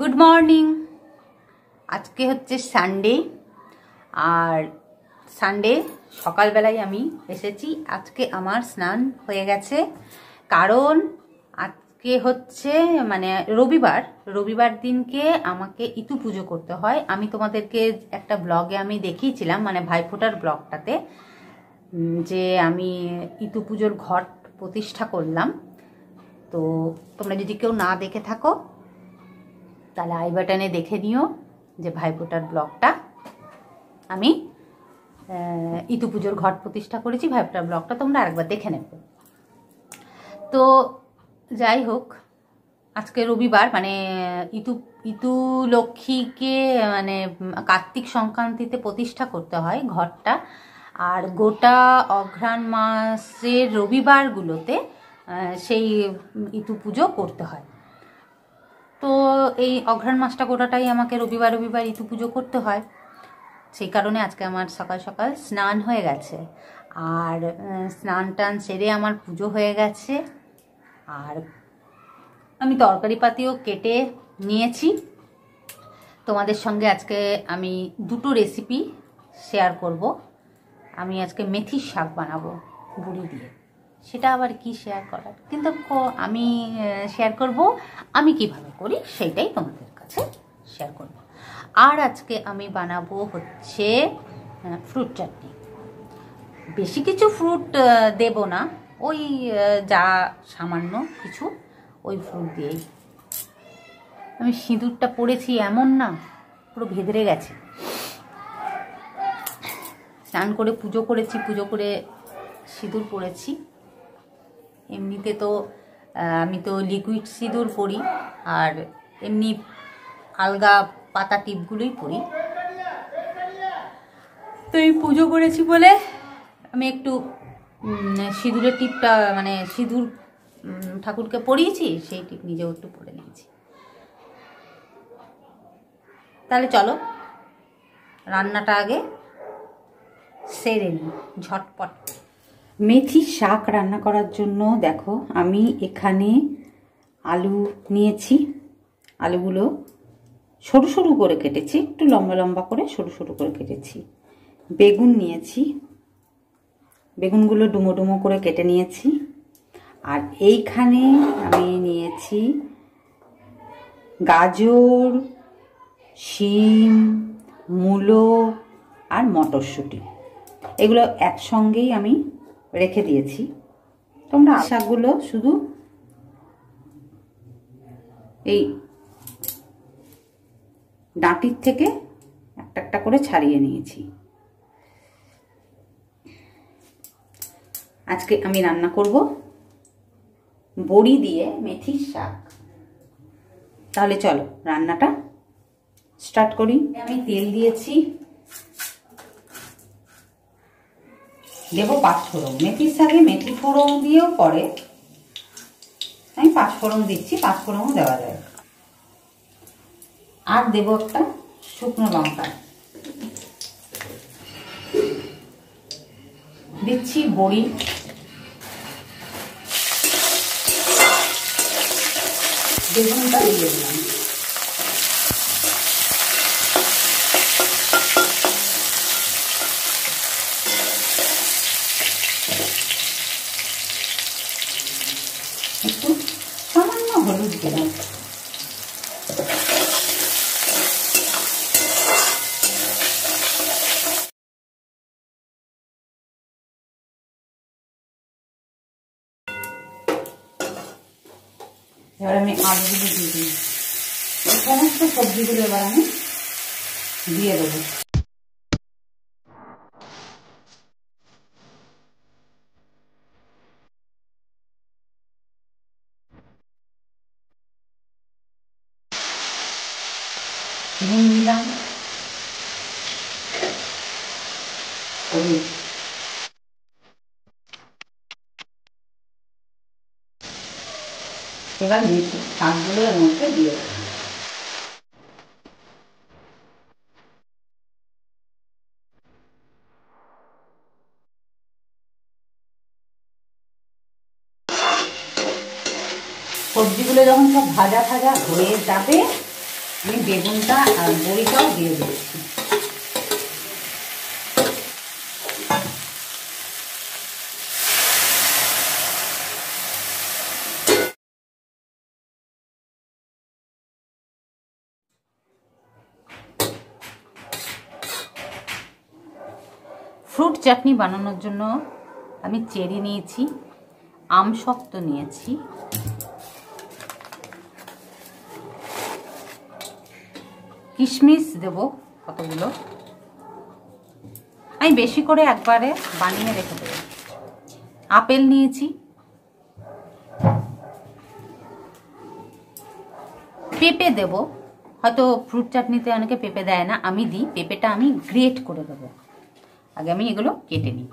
Good morning. আজকে হচ্ছে Sunday, আর Sunday সকালবেলায় আমি এসেছি। আজকে আমার স্নান হয়ে গেছে, কারণ আজকে হচ্ছে রবিবার দিনকে আমাকে ইতু পুজো করতে হয়। আমি তোমাদেরকে একটা ব্লগে আমি দেখিয়েছিলাম, মানে ভাইফোঁটার ব্লগটাতে, যে আমি ইতু পুজোর ঘট প্রতিষ্ঠা করলাম। তো তোমরা যদি কেউ না দেখে থাকো তাহলে আই বাটনে দেখে নিও যে ভাইফোঁটার ব্লগটা। আমি ইতু পুজোর ঘট প্রতিষ্ঠা করেছি, ভাইফোঁটার ব্লগটা তোমরা আরেকবার দেখে নেবে। তো যাই হোক, আজকে রবিবার, মানে ইতু লক্ষ্মীকে মানে কার্তিক সংক্রান্তিতে প্রতিষ্ঠা করতে হয় ঘরটা, আর গোটা অঘ্রাণ মাসের রবিবারগুলোতে সেই ইতু পুজো করতে হয়। তো এই অঘ্রাণ মাসটা গোটাটাই আমাকে রবিবার ইতু পুজো করতে হয়। সেই কারণে আজকে আমার সকাল সকাল স্নান হয়ে গেছে, আর স্নান টান সেরে আমার পুজো হয়ে গেছে। আর আমি তরকারি পাতিও কেটে নিয়েছি। তোমাদের সঙ্গে আজকে আমি দুটো রেসিপি শেয়ার করব। আমি আজকে মেথির শাক বানাবো বড়ি দিয়ে। সেটা আবার কি শেয়ার করার, কিন্তু আমি শেয়ার করব আমি কিভাবে করি, সেইটাই তোমাদের কাছে শেয়ার করব। আর আজকে আমি বানাবো হচ্ছে ফ্রুট চাটনি। বেশি কিছু ফ্রুট দেব না, ওই যা সামান্য কিছু ওই ফ্রুট দিয়েই। আমি সিঁদুরটা পরেছি এমন না, পুরো ভেদরে গেছে। স্নান করে পুজো করেছি, পুজো করে সিঁদুর পরেছি। এমনিতে তো আমি তো লিকুইড সিঁদুর পরি, আর এমনি আলগা পাতা টিপগুলোই পরি। তো এই পুজো করেছি বলে আমি একটু সিঁদুরের টিপটা, মানে সিঁদুর ঠাকুরকে পরিয়েছি, সেই টিপ নিজেও একটু পরে নিয়েছি। তাহলে চলো রান্নাটা আগে সেরে নিই ঝটপট। মেথি শাক রান্না করার জন্য দেখো আমি এখানে আলু নিয়েছি। আলুগুলো সরু সরু করে কেটেছি, একটু লম্বা লম্বা করে সরু সরু করে কেটেছি। বেগুন নিয়েছি, বেগুনগুলো ডুমো ডুমো করে কেটে নিয়েছি। আর এইখানে আমি নিয়েছি গাজর, শিম, মূলো আর মটরশুঁটি। এগুলো একসঙ্গেই আমি রেখে দিয়েছি। তোমরা শাকগুলো শুধু এই ডাঁটির থেকে একটা একটা করে ছাড়িয়ে নিয়েছি। আজকে আমি রান্না করব বড়ি দিয়ে মেথির শাক। তাহলে চলো রান্নাটা স্টার্ট করি। আমি তেল দিয়েছি, দেবো পাঁচফোড়ন। মেথির শাকে মেথি ফোড়ন দিয়েও করে, আমি পাঁচফোড়ন দিচ্ছি, পাঁচফোড়নও দেওয়া যায়। আর দেবো একটা শুকনো লঙ্কা, দিচ্ছি বড়ি, বেগুনটা দিয়ে দিলাম। একটু সামান্য হলুদ দিলাম। এবার আমি আলুগুলো দিয়ে দিই। এই সমস্ত সবজিগুলো এবার আমি দিয়ে দেবো। নুন দিলাম, এবার মেথি শাকগুলো এর মধ্যে দিয়ে দেবো। সবজিগুলো যখন সব ভাজা ভাজা হয়ে যাবে আমি বেগুনটা আর বড়িটাও দিয়ে দিচ্ছি। ফ্রুট চাটনি বানানোর জন্য আমি চেরি নিয়েছি, আমসত্ত্ব নিয়েছি, কিশমিশ দেব কতগুলো, আমি বেশি করে একবারে বানিয়ে রেখে দেব। আপেল নিয়েছি, পেঁপে দেব, হয়তো ফ্রুট চাটনিতে অনেকে পেঁপে দেয় না, আমি দিই। পেঁপেটা আমি গ্রেট করে দেবো। আগে আমি এগুলো কেটে নিই।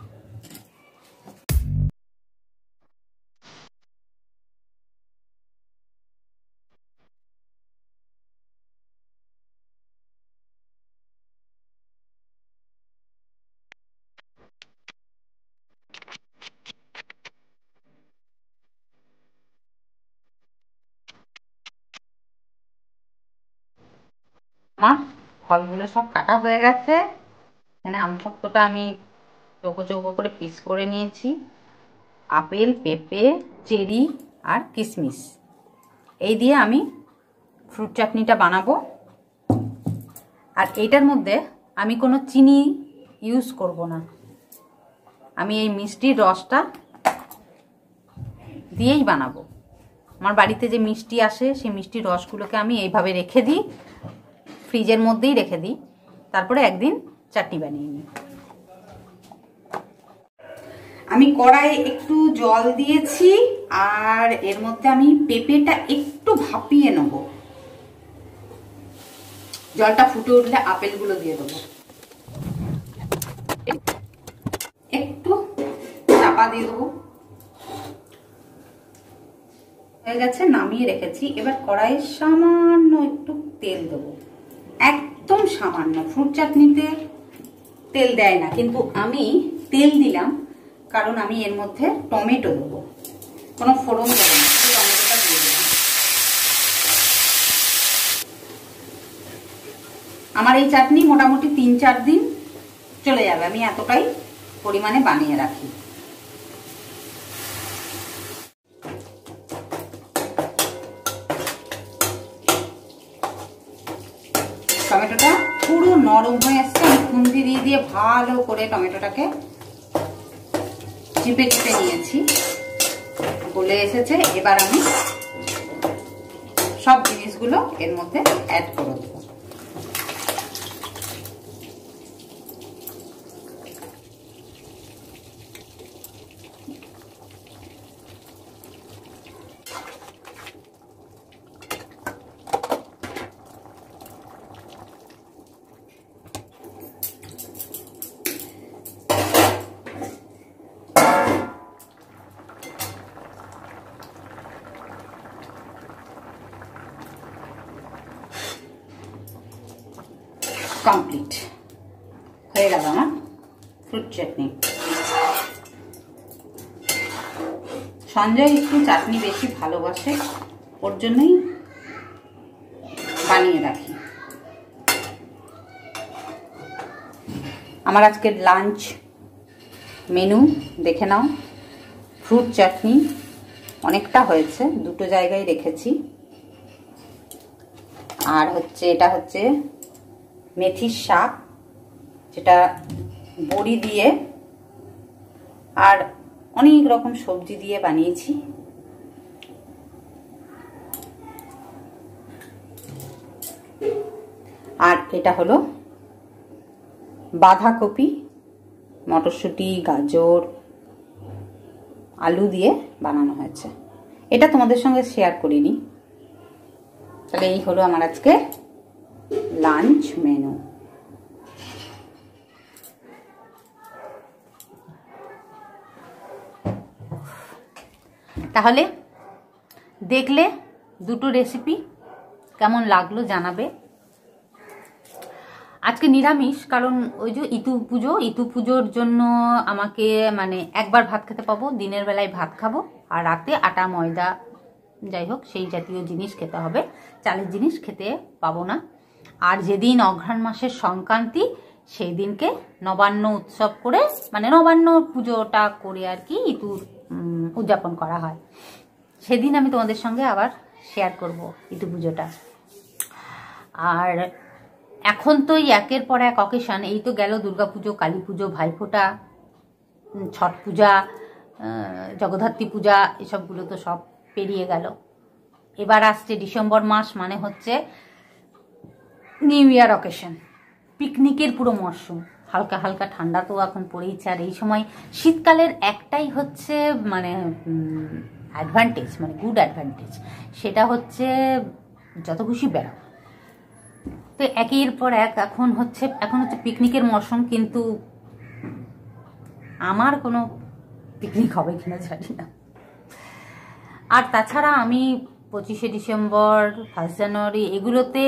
আমার ফলগুলো সব কাটা হয়ে গেছে। এখানে আমসত্ত্বটা আমি চৌকো চৌকো করে পিস করে নিয়েছি। আপেল, পেঁপে, চেরি আর কিশমিশ এই দিয়ে আমি ফ্রুট চাটনিটা বানাবো। আর এইটার মধ্যে আমি কোনো চিনি ইউজ করব না, আমি এই মিষ্টির রসটা দিয়েই বানাবো। আমার বাড়িতে যে মিষ্টি আসে সেই মিষ্টির রসগুলোকে আমি এইভাবে রেখে দিই, ফ্রিজের মধ্যেই রেখে দিই, তারপরে একদিন চাটনি বানিয়ে নিই। আমি কড়াইয়ে একটু জল দিয়েছি আর এর মধ্যে আমি পেঁপেটা একটু ভাপিয়ে নেব। জলটা ফুটে উঠলে আপেলগুলো দিয়ে দেবো। একটু চাপা দিয়ে দেবো। হয়ে গেছে, নামিয়ে রেখেছি। এবার কড়াইয়ে সামান্য একটু তেল দেবো, একদম সামান্য। ফ্রুট চাটনিতে তেল দেয় না, কিন্তু আমি তেল দিলাম কারণ আমি এর মধ্যে টমেটো দেবো, কোনো ফোড়ন দেবো না, টমেটোটা দিয়ে দিলাম। আমার এই চাটনি মোটামুটি 3-4 দিন চলে যাবে, আমি এতটাই পরিমাণে বানিয়ে রাখি। টমেটোটা পুরো নরম হয়ে আসছে, আমি খুন্তি দিয়ে ভালো করে টমেটোটাকে চিপে চিপে নিয়েছি, গলে এসেছে। এবার আমি সব জিনিসগুলো এর মধ্যে অ্যাড করে দেবো। কমপ্লিট হয়ে গেল আমার ফ্রুট চাটনি। সঞ্জয় একটু চাটনি বেশি ভালোবাসে, ওর জন্যই বানিয়ে রাখি। আমার আজকের লাঞ্চ মেনু দেখে নাও। ফ্রুট চাটনি অনেকটা হয়েছে, দুটো জায়গায় রেখেছি। আর হচ্ছে এটা হচ্ছে মেথির শাক, যেটা বড়ি দিয়ে আর অনেক রকম সবজি দিয়ে বানিয়েছি। আর এটা হলো বাঁধাকপি, মটরশুঁটি, গাজর, আলু দিয়ে বানানো হয়েছে। এটা তোমাদের সঙ্গে শেয়ার করিনি। তাহলে এই হলো আমার আজকে লাঞ্চ মেনু। তাহলে দেখলে দুটো রেসিপি, কেমন লাগলো জানাবে। আজকে নিরামিষ, কারণ ওই যে ইতু পুজোর জন্য আমাকে মানে একবার ভাত খেতে পাবো, দিনের বেলায় ভাত খাবো আর রাতে আটা ময়দা যাই হোক সেই জাতীয় জিনিস খেতে হবে, চালের জিনিস খেতে পাবো না। আর যেদিন অঘ্রাণ মাসের সংক্রান্তি সেই দিনকে নবান্ন উৎসব করে, মানে নবান্ন পুজোটা করে আর কি ইতুর উদযাপন করা হয়। সেদিন আমি তোমাদের সঙ্গে আবার শেয়ার করব ইতু পুজোটা। আর এখন তো একের পর এক অকেশন, এই তো গেল দুর্গাপুজো, কালী পুজো, ভাইফোঁটা, ছট পূজা, জগদ্ধাত্রী পূজা, এসবগুলো তো সব পেরিয়ে গেল। এবার আসছে ডিসেম্বর মাস, মানে হচ্ছে নিউ ইয়ার অকেশন, পিকনিকের পুরো মরশুম। হালকা হালকা ঠান্ডা তো এখন পড়েইছে। আর এই সময় শীতকালের একটাই হচ্ছে মানে অ্যাডভান্টেজ, মানে গুড অ্যাডভান্টেজ, সেটা হচ্ছে যত খুশি বেড়াও। তো একের পর এক এখন হচ্ছে পিকনিকের মরশুম, কিন্তু আমার কোনো পিকনিক হবে কিনা জানি না। আর তাছাড়া আমি 25শে ডিসেম্বর, 1 জানুয়ারি এগুলোতে,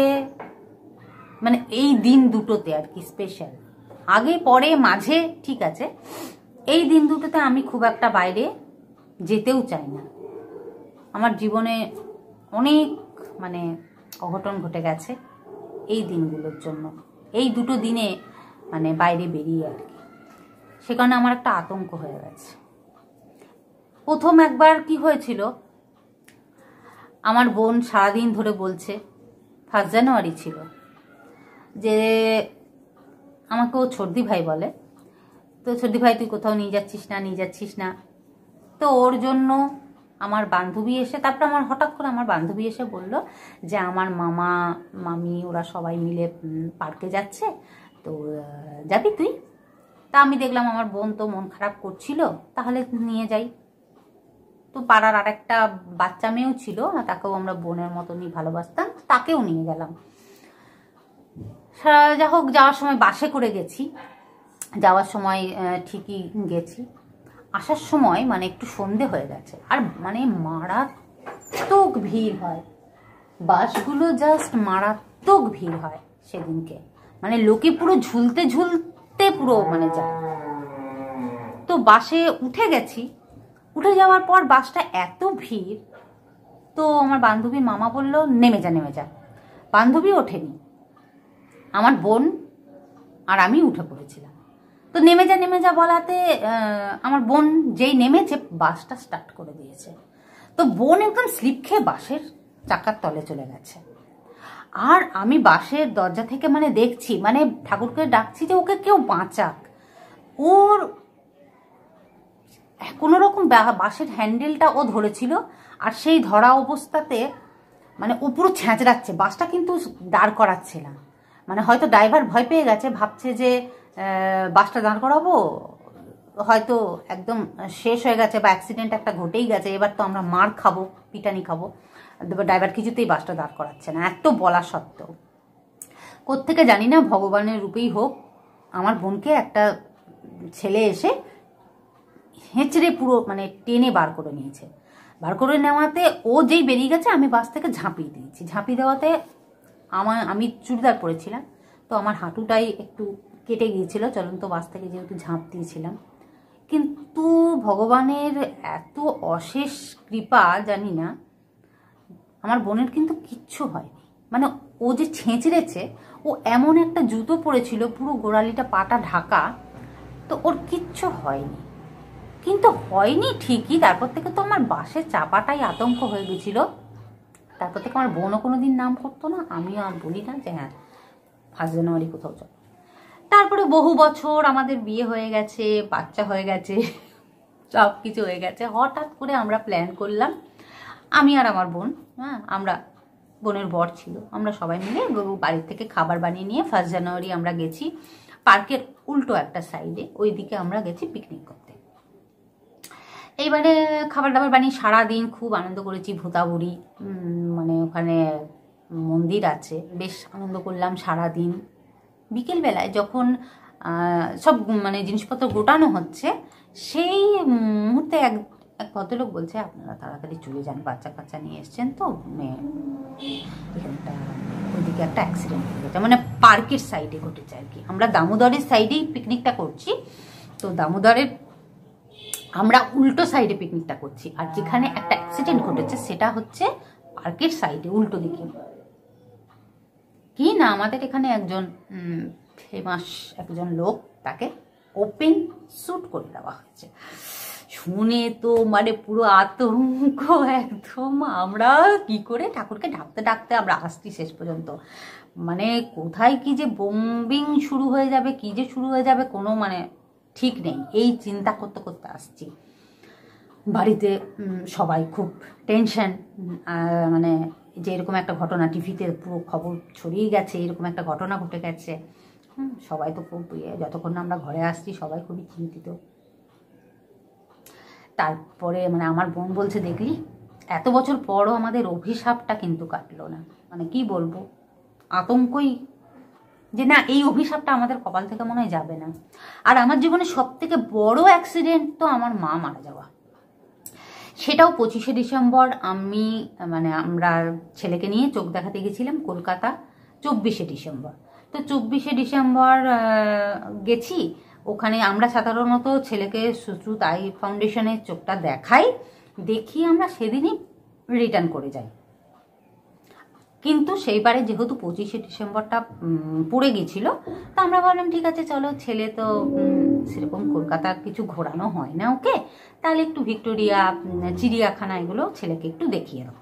মানে এই দিন দুটোতে আর কি স্পেশাল, আগে পরে মাঝে ঠিক আছে, এই দিন দুটোতে আমি খুব একটা বাইরে যেতেও চাই না। আমার জীবনে অনেক মানে অঘটন ঘটে গেছে এই দিনগুলোর জন্য, এই দুটো দিনে মানে বাইরে বেরিয়ে আর কি, সে কারণে আমার একটা আতঙ্ক হয়ে গেছে। প্রথম একবার কি হয়েছিল, আমার বোন সারাদিন ধরে বলছে, 1 জানুয়ারি ছিল, যে আমাকে ও ছর্দি ভাই বলে, তো ছর্দি ভাই তুই কোথাও নিয়ে যাচ্ছিস না। তো ওর জন্য আমার বান্ধবী এসে, তারপর আমার হঠাৎ করে আমার বান্ধবী এসে বলল যে আমার মামা মামি ওরা সবাই মিলে পার্কে যাচ্ছে, তো যাবি তুই? তা আমি দেখলাম আমার বোন তো মন খারাপ করছিল, তাহলে নিয়ে যাই। তো পাড়ার আরেকটা বাচ্চা মেয়েও ছিল, তাকেও আমরা বোনের মতনই ভালোবাসতাম, তাকেও নিয়ে গেলাম। যা হোক, যাওয়ার সময় বাসে করে গেছি, যাওয়ার সময় ঠিকই গেছি, আসার সময় মানে একটু সন্ধে হয়ে গেছে, আর মানে মারাত্মক ভিড় হয়, বাসগুলো জাস্ট মারাত্মক ভিড় হয় সেদিনকে, মানে লোকে পুরো ঝুলতে ঝুলতে পুরো মানে যায়। তো বাসে উঠে গেছি, উঠে যাওয়ার পর বাসটা এত ভিড়, তো আমার বান্ধবীর মামা বলল নেমে যা। বান্ধবী ওঠেনি, আমার বোন আর আমি উঠে পড়েছিলাম। তো নেমে যা বলাতে আমার বোন যেই নেমেছে বাসটা স্টার্ট করে দিয়েছে, তো বোন একদম স্লিপ খেয়ে বাসের চাকার তলে চলে গেছে। আর আমি বাসের দরজা থেকে মানে দেখছি, মানে ঠাকুরকে ডাকছি যে ওকে কেউ বাঁচাক। ওর কোনো রকম বাসের হ্যান্ডেলটা ও ধরেছিল, আর সেই ধরা অবস্থাতে মানে ও পুরো ছ্যাঁচড়াচ্ছে, বাসটা কিন্তু দাঁড় করাচ্ছে না। মানে হয়তো ড্রাইভার ভয় পেয়ে গেছে, ভাবছে যে বাসটা দাঁড় করাবো, হয়তো একদম শেষ হয়ে গেছে বা অ্যাক্সিডেন্ট একটা ঘটেই গেছে, এবার তো আমরা মার খাবো, পিটানি খাবো। ড্রাইভার কিছুতেই বাসটা দাঁড় করাচ্ছে না, এত বলা সত্ত্বেও। কোত্থেকে জানি না, ভগবানের রূপেই হোক, আমার বোনকে একটা ছেলে এসে হেঁচড়ে পুরো মানে টেনে বার করে নিয়েছে। বার করে নেওয়াতে ও যেই বেরিয়ে গেছে, আমি বাস থেকে ঝাঁপিয়ে দিয়েছি। ঝাঁপিয়ে দেওয়াতে আমি চুড়িদার পরেছিলাম, তো আমার হাঁটুটাই একটু কেটে গিয়েছিল চলন্ত বাস থেকে যেহেতু ঝাঁপ দিয়েছিলাম। কিন্তু ভগবানের এত অশেষ কৃপা, জানি না, আমার বোনের কিন্তু কিচ্ছু হয়নি। মানে ও যে ছেঁচড়েছে, ও এমন একটা জুতো পরেছিল পুরো গোড়ালিটা পাটা ঢাকা, তো ওর কিচ্ছু হয়নি। কিন্তু হয়নি ঠিকই, তারপর থেকে তো আমার বাসে চাপাটাই আতঙ্ক হয়ে গেছিল। তারপর থেকে আমার বোনও কোনো দিন নাম করতো না, আমিও আর বলি না যে হ্যাঁ 1 জানুয়ারি কোথাও চল। তারপরে বহু বছর আমাদের বিয়ে হয়ে গেছে, বাচ্চা হয়ে গেছে, সব কিছু হয়ে গেছে। হঠাৎ করে আমরা প্ল্যান করলাম, আমি আর আমার বোন, আমরা, বোনের বর ছিল, আমরা সবাই মিলে বাড়ির থেকে খাবার বানিয়ে নিয়ে 1 জানুয়ারি আমরা গেছি পার্কের উল্টো একটা সাইডে, ওই দিকে আমরা গেছি পিকনিক করতে। এইবারে খাবার দাবার বানিয়ে সারাদিন খুব আনন্দ করেছি। ভূতাবুড়ি মানে ওখানে মন্দির আছে, বেশ আনন্দ করলাম সারাদিন। বিকেলবেলায় যখন সব মানে জিনিসপত্র গোটানো হচ্ছে, সেই মুহূর্তে এক ভদ্রলোক বলছে আপনারা তাড়াতাড়ি চলে যান, বাচ্চা কাচ্চা নিয়ে এসছেন তো, এখানটা ওইদিকে একটা অ্যাক্সিডেন্ট হয়ে গেছে। মানে পার্কের সাইডে ঘটেছে আর কি। আমরা দামোদরের সাইডেই পিকনিকটা করছি, তো দামোদরের আমরা উল্টো সাইডে পিকনিকটা করছি, আর যেখানে একটা অ্যাক্সিডেন্ট ঘটেছে সেটা হচ্ছে পার্কের সাইডে উল্টো দিকে। কি না, আমাদের এখানে একজন ফেমাস একজন লোক, তাকে ওপেন শ্যুট করে দেওয়া হয়েছে। শুনে তো মানে পুরো আতঙ্ক একদম। আমরা কি করে ঠাকুরকে ডাকতে ডাকতে আমরা আসছি শেষ পর্যন্ত। মানে কোথায় কি যে বোম্বিং শুরু হয়ে যাবে, কি যে শুরু হয়ে যাবে কোনো মানে ঠিক নেই, এই চিন্তা করতে করতে আসছি। বাড়িতে সবাই খুব টেনশন, মানে যে এরকম একটা ঘটনা, টিভিতে পুরো খবর ছড়িয়ে গেছে, এরকম একটা ঘটনা ঘটে গেছে। সবাই তো খুব যতক্ষণ না আমরা ঘরে আসছি সবাই খুবই চিন্তিত। তারপরে মানে আমার বোন বলছে, দেখলি এত বছর পরও আমাদের অভিশাপটা কিন্তু কাটলো না। মানে কি বলবো, আতঙ্কই যে না, এই অভিশাপটা আমাদের কপাল থেকে মনে হয় যাবে না। আর আমার জীবনে সব থেকে বড় অ্যাক্সিডেন্ট তো আমার মা মারা যাওয়া। সেটাও 25শে ডিসেম্বর আমি মানে আমরা ছেলেকে নিয়ে চোখ দেখাতে গেছিলাম কলকাতা। 24শে ডিসেম্বর, তো 24শে ডিসেম্বর গেছি। ওখানে আমরা সাধারণত ছেলেকে সুশ্রুত আই ফাউন্ডেশনের চোখটা দেখাই, দেখিয়ে আমরা সেদিনই রিটার্ন করে যাই। কিন্তু সেইবারে যেহেতু 25শে ডিসেম্বরটা পড়ে গেছিল, তো আমরা ভাবলাম ঠিক আছে চলো, ছেলে তো সেরকম কলকাতার কিছু ঘোরানো হয় না ওকে, তাহলে একটু ভিক্টোরিয়া, চিড়িয়াখানা এগুলো ছেলেকে একটু দেখিয়ে দেবো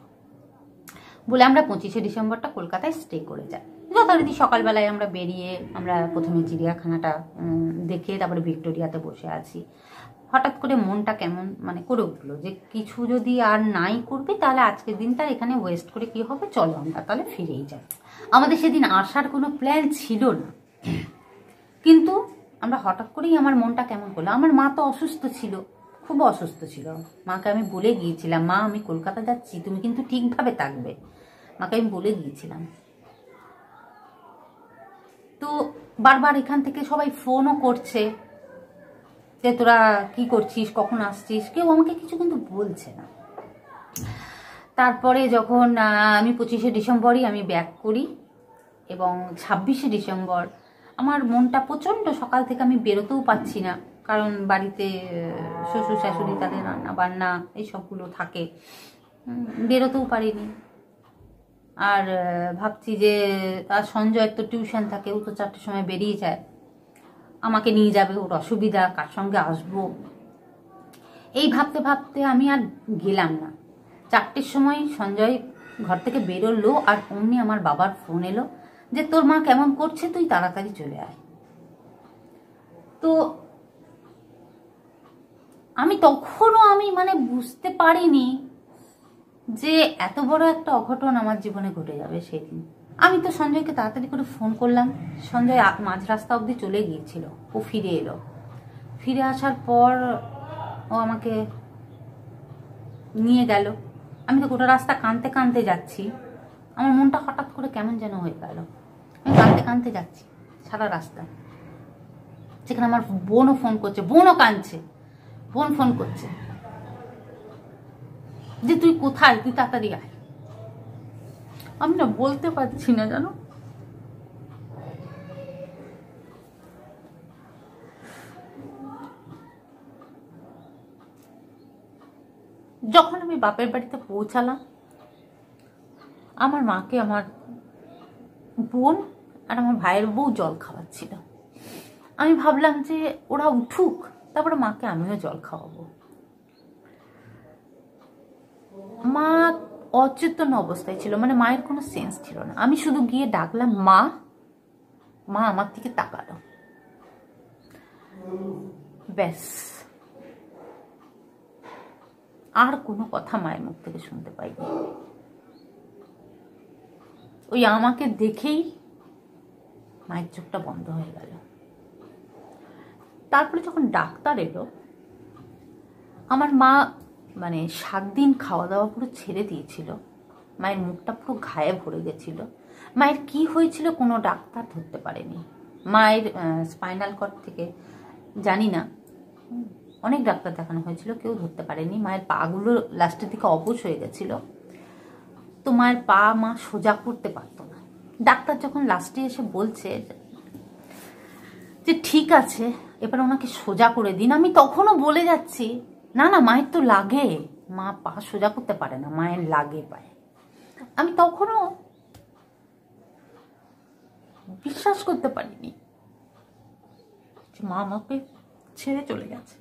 বলে আমরা 25শে ডিসেম্বরটা কলকাতায় স্টে করে যাই। যথারীতি সকালবেলায় আমরা বেরিয়ে আমরা প্রথমে চিড়িয়াখানাটা দেখে তারপরে ভিক্টোরিয়াতে বসে আছি। হঠাৎ করে মনটা কেমন মানে করে উঠলো যে কিছু যদি আর নাই করবে তাহলে আজকের দিনটা এখানে ওয়েস্ট করে কি হবে, চলো আমরা তাহলে ফিরেই যাই। আমাদের সেদিন আসার কোনো প্ল্যান ছিল না, কিন্তু আমরা হঠাৎ করেই আমার মনটা কেমন করলো। আমার মা তো অসুস্থ ছিল, খুব অসুস্থ ছিল। মাকে আমি বলে গিয়েছিলাম, মা আমি কলকাতা যাচ্ছি, তুমি কিন্তু ঠিকভাবে থাকবে, মাকে আমি বলে গিয়েছিলাম। তো বারবার এখান থেকে সবাই ফোনও করছে যে তোরা কি করছিস, কখন আসছিস, কেউ আমাকে কিছু কিন্তু বলছে না। তারপরে যখন আমি 25শে ডিসেম্বরই আমি ব্যাক করি এবং 26শে ডিসেম্বর আমার মনটা প্রচণ্ড, সকাল থেকে আমি বেরোতেও পাচ্ছি না, কারণ বাড়িতে শ্বশুর শাশুড়ি তাদের রান্না বান্না এইসবগুলো থাকে, বেরোতেও পারিনি। আর ভাবছি যে তার সঞ্জয়ের তো টিউশন থাকে, ও তো 4টের সময় বেরিয়ে যায়, আমাকে নিয়ে যাবে, ওর অসুবিধা, কার সঙ্গে আসবো, এই ভাবতে ভাবতে আমি আর গেলাম না। 4টের সময় সঞ্জয় ঘর থেকে বেরোলো আর অমনি আমার বাবার ফোন এলো যে তোর মা কেমন করছে, তুই তাড়াতাড়ি চলে আয়। তো আমি তখনও মানে বুঝতে পারিনি যে এত বড় একটা অঘটন আমার জীবনে ঘটে যাবে সেদিন। আমি তো সঞ্জয়কে তাড়াতাড়ি করে ফোন করলাম, সঞ্জয় মাঝ রাস্তা অবধি চলে গিয়েছিল, ও ফিরে এলো। ফিরে আসার পর ও আমাকে নিয়ে গেল। আমি তো গোটা রাস্তা কাঁদতে কাঁদতে যাচ্ছি, আমার মনটা হঠাৎ করে কেমন যেন হয়ে গেল। আমি কাঁদতে কাঁদতে যাচ্ছি সারা রাস্তা, সেখানে আমার বোনও ফোন করছে, বোনও কাঁদছে, বোন ফোন করছে যে তুই কোথায়, তুই তাড়াতাড়ি আয়। আমি না বলতে পারছি না জানো, যখন আমি বাপের বাড়িতে পৌঁছালাম, আমার মাকে আমার বোন আর আমার ভাইয়ের বউ জল খাওয়াচ্ছিল। আমি ভাবলাম যে ওরা উঠুক, তারপরে মাকে আমিও জল খাওয়াবো। মা অচেতন অবস্থায় ছিল, মানে মায়ের কোনো সেন্স ছিল না। আমি শুধু গিয়ে ডাকলাম মা, মা আমার দিকে তাকালো, ব্যাস আর কোনো কথা মায়ের মুখ থেকে শুনতে পাইনি। ওই আমাকে দেখেই মায়ের চোখটা বন্ধ হয়ে গেল। তারপরে যখন ডাক্তার এলো, আমার মা মানে 7 দিন খাওয়া দাওয়া পুরো ছেড়ে দিয়েছিল, মায়ের মুখটা পুরো ঘায়ে ভরে গেছিল। মায়ের কি হয়েছিল কোনো ডাক্তার ধরতে পারেনি। মায়ের স্পাইনাল কর্ড থেকে জানি না, অনেক ডাক্তার দেখানো হয়েছিল, কেউ ধরতে পারেনি। মায়ের পাগুলো লাস্টের দিকে অবশ হয়ে গেছিল, তো মায়ের পা মা সোজা করতে পারতো না। ডাক্তার যখন লাস্টে এসে বলছে যে ঠিক আছে এবার ওনাকে সোজা করে দিন, আমি তখনও বলে যাচ্ছি না না, মায়ের তো লাগে, মা পা সোজা করতে পারে না, মায়ের লাগে পায়ে। আমি তখনও বিশ্বাস করতে পারিনি যে মা আমাকে ছেড়ে চলে গেছে।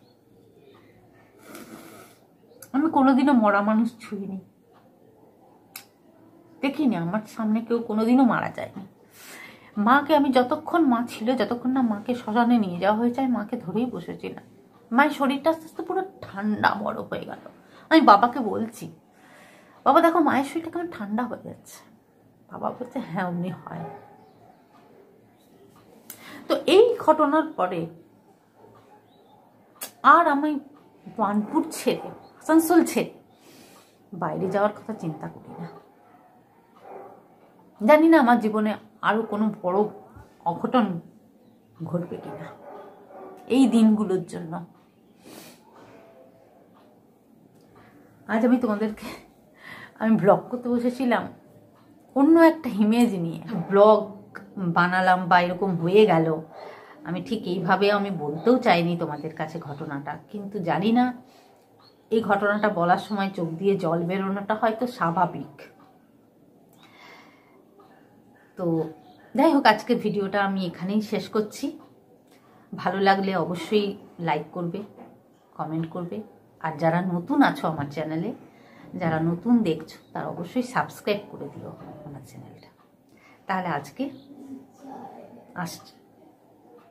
আমি কোনোদিনও মরা মানুষ ছুঁইনি, দেখিনি, আমার সামনে কেউ কোনোদিনও মারা যায়নি। মাকে আমি যতক্ষণ মা ছিল, যতক্ষণ না মাকে শ্মশানে নিয়ে যাওয়া হয়েছে, আমি মাকে ধরেই বসেছিলাম। মায়ের শরীরটা আস্তে আস্তে পুরো ঠান্ডা বরফ হয়ে গেল। আমি বাবাকে বলছি, বাবা দেখো মায়ের শরীরটা কেমন ঠান্ডা হয়ে যাচ্ছে। বাবা বলছে হ্যাঁ অমনি হয়। তো এই ঘটনার পরে আর আমি বার্নপুর ছেড়ে, আসানসোল ছেড়ে বাইরে যাওয়ার কথা চিন্তা করি না। জানি না আমার জীবনে আরো কোনো বড় অঘটন ঘটবে কিনা এই দিনগুলোর জন্য। আজ আমি তোমাদেরকে ব্লগ করতে বসেছিলাম অন্য একটা ইমেজ নিয়ে, ব্লগ বানালাম বা এরকম হয়ে গেল। আমি ঠিক এইভাবে আমি বলতেও চাইনি তোমাদের কাছে ঘটনাটা, কিন্তু জানি না এই ঘটনাটা বলার সময় চোখ দিয়ে জল বেরোনোটা হয়তো স্বাভাবিক। তো যাই হোক, আজকে ভিডিওটা আমি এখানেই শেষ করছি। ভালো লাগলে অবশ্যই লাইক করবে, কমেন্ট করবে, আর যারা নতুন আছো আমার চ্যানেলে, যারা নতুন দেখছো, তারা অবশ্যই সাবস্ক্রাইব করে দিও আমার চ্যানেলটা। তাহলে আজকে আসছি।